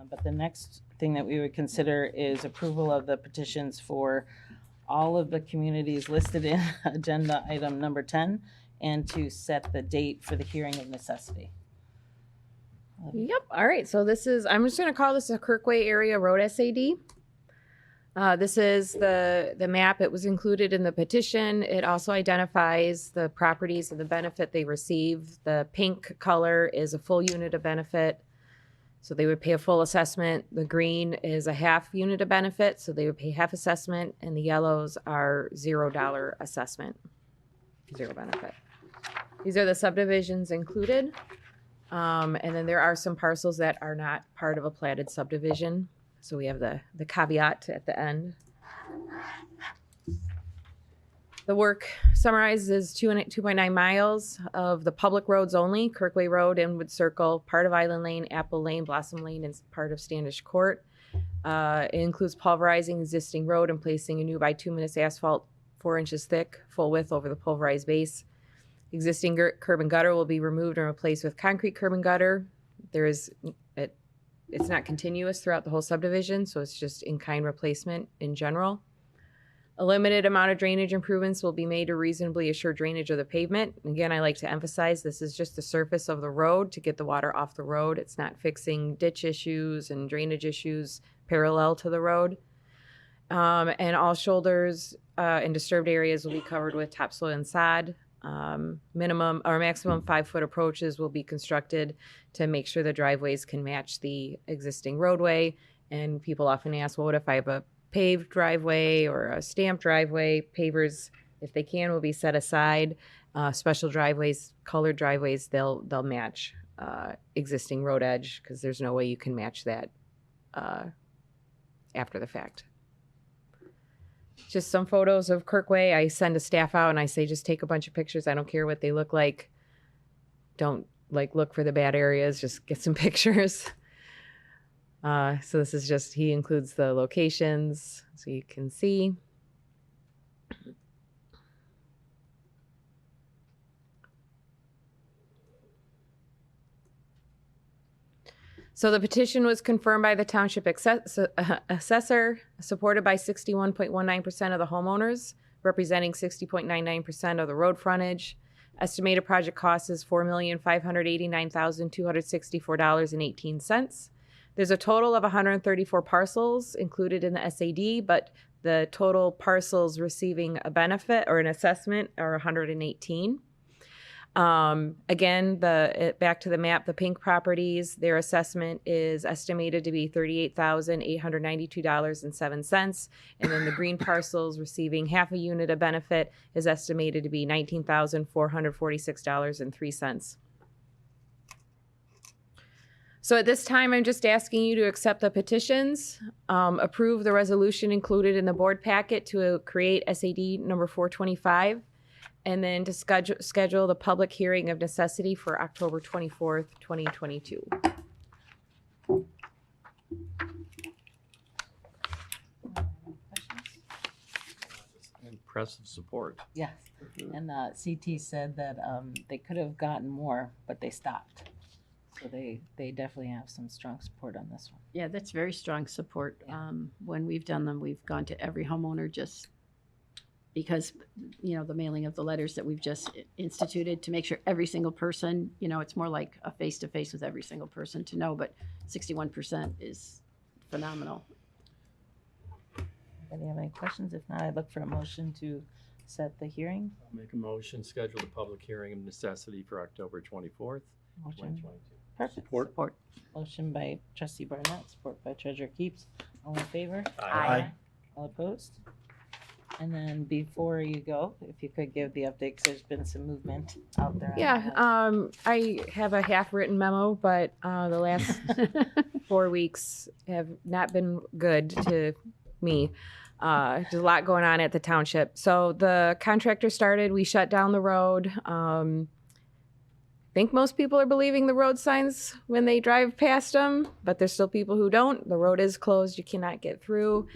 But the next thing that we would consider is approval of the petitions for all of the communities listed in agenda item number 10, and to set the date for the hearing of necessity. Yep. All right. So this is, I'm just going to call this a Kirkway Area Road SAD. This is the map. It was included in the petition. It also identifies the properties and the benefit they receive. The pink color is a full unit of benefit, so they would pay a full assessment. The green is a half unit of benefit, so they would pay half assessment, and the yellows are $0 assessment, zero benefit. These are the subdivisions included. And then there are some parcels that are not part of a platted subdivision. So we have the caveat at the end. The work summarizes 2.9 miles of the public roads only: Kirkway Road, Inwood Circle, part of Island Lane, Apple Lane, Blossom Lane, and part of Standish Court. It includes pulverizing existing road and placing a new bituminous asphalt 4 inches thick, full width over the pulverized base. Existing curb and gutter will be removed and replaced with concrete curb and gutter. It's not continuous throughout the whole subdivision, so it's just in-kind replacement in general. A limited amount of drainage improvements will be made to reasonably assure drainage of the pavement. Again, I like to emphasize this is just the surface of the road to get the water off the road. It's not fixing ditch issues and drainage issues parallel to the road. And all shoulders and disturbed areas will be covered with topsoil and sod. Minimum or maximum 5-foot approaches will be constructed to make sure the driveways can match the existing roadway. And people often ask, well, what if I have a paved driveway or a stamped driveway? Pavers, if they can, will be set aside. Special driveways, colored driveways, they'll match existing road edge, because there's no way you can match that after the fact. Just some photos of Kirkway. I send a staff out and I say, just take a bunch of pictures. I don't care what they look like. Don't look for the bad areas. Just get some pictures. So this is just, he includes the locations so you can see. So the petition was confirmed by the township assessor, supported by 61.19% of the homeowners, representing 60.99% of the road frontage. Estimated project cost is $4,589,264.18. There's a total of 134 parcels included in the SAD, but the total parcels receiving a benefit or an assessment are 118. Again, back to the map, the pink properties, their assessment is estimated to be $38,892.07. And then the green parcels receiving half a unit of benefit is estimated to be $19,446.03. So at this time, I'm just asking you to accept the petitions, approve the resolution included in the board packet to create SAD number 425, and then to schedule the public hearing of necessity for October 24th, 2022. Impressive support. Yes, and CT said that they could have gotten more, but they stopped. So they definitely have some strong support on this one. Yeah, that's very strong support. Yeah. When we've done them, we've gone to every homeowner just because, the mailing of the letters that we've just instituted to make sure every single person, it's more like a face-to-face with every single person to know, but 61% is phenomenal. Anybody have any questions? If not, I'd look for a motion to set the hearing. I'll make a motion, schedule the public hearing of necessity for October 24th, Motion. 2022. Perfect. Support. Motion by trustee Barnett, support by treasurer Keeps. All in favor? Aye. All opposed? And then before you go, if you could give the update, because there's been some movement out there. Yeah, I have a half-written memo, but the last 4 weeks have not been good to me. There's a lot going on at the township. So the contractor started, we shut down the road. I think most people are believing the road signs when they drive past them, but there's still people who don't. The road is closed. You cannot get through.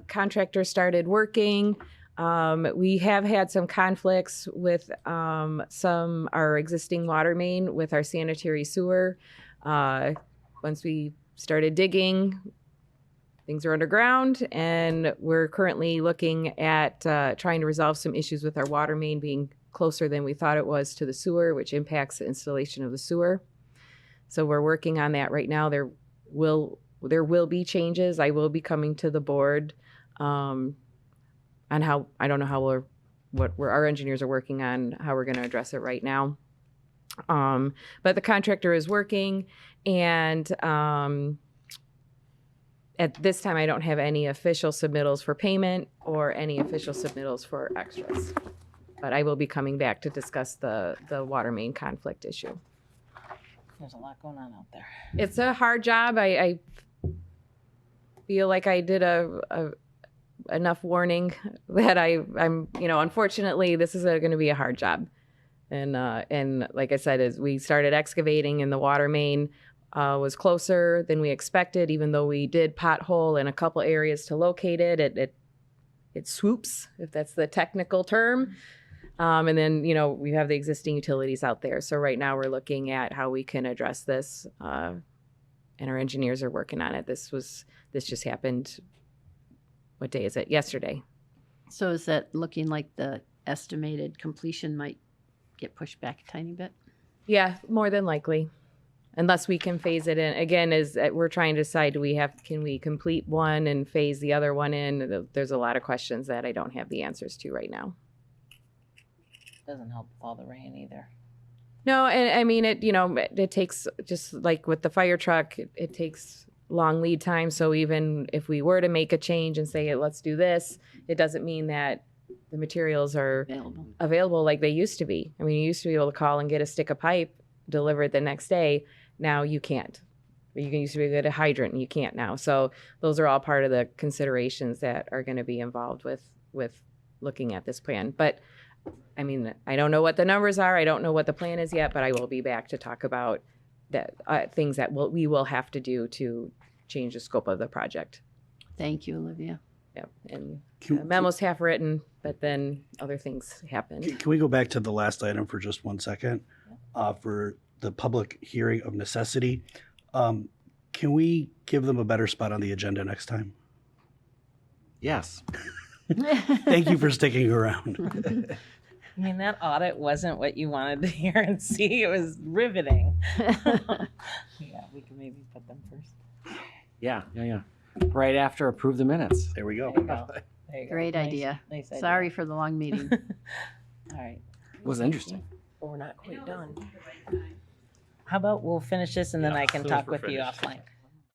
Contractor started working. We have had some conflicts with our existing water main with our sanitary sewer. Once we started digging. Things are underground, and we're currently looking at trying to resolve some issues with our water main being closer than we thought it was to the sewer, which impacts the installation of the sewer. So we're working on that right now. There will be changes. I will be coming to the board on how, I don't know how our engineers are working on how we're going to address it right now. But the contractor is working, and at this time, I don't have any official submittals for payment or any official submittals for extras. But I will be coming back to discuss the water main conflict issue. There's a lot going on out there. It's a hard job. I feel like I did enough warning that I'm unfortunately this is going to be a hard job. And like I said, as we started excavating and the water main was closer than we expected, even though we did pothole in a couple areas to locate it. It swoops, if that's the technical term. And then, we have the existing utilities out there. So right now we're looking at how we can address this. And our engineers are working on it. This just happened. What day is it? Yesterday. So is that looking like the estimated completion might get pushed back a tiny bit? Yeah, more than likely. Unless we can phase it in. Again, we're trying to decide, can we complete one and phase the other one in? There's a lot of questions that I don't have the answers to right now. Doesn't help with all the rain either. No, and I mean, it takes, just like with the fire truck, it takes long lead time. So even if we were to make a change and say, let's do this, it doesn't mean that the materials are available like they used to be. I mean, you used to be able to call and get a stick of pipe delivered the next day. Now you can't. You used to be able to get a hydrant, and you can't now. So those are all part of the considerations that are going to be involved with looking at this plan. But I mean, I don't know what the numbers are. I don't know what the plan is yet, but I will be back to talk about that things that we will have to do to change the scope of the project. Thank you, Olivia. Yep. And the memo's half written, but then other things happen. Can we go back to the last item for just 1 second? For the public hearing of necessity, can we give them a better spot on the agenda next time? Yes. Thank you for sticking around. I mean, that audit wasn't what you wanted to hear and see. It was riveting. Yeah, we can maybe put them first. Yeah. Right after approve the minutes. There we go. There you go. There you go. Great Nice- idea. Nice idea. Sorry for the long meeting. All right. It was interesting. But we're not quite done. How about we'll finish this and then Yeah, I can as soon as talk we're with you finished. offline.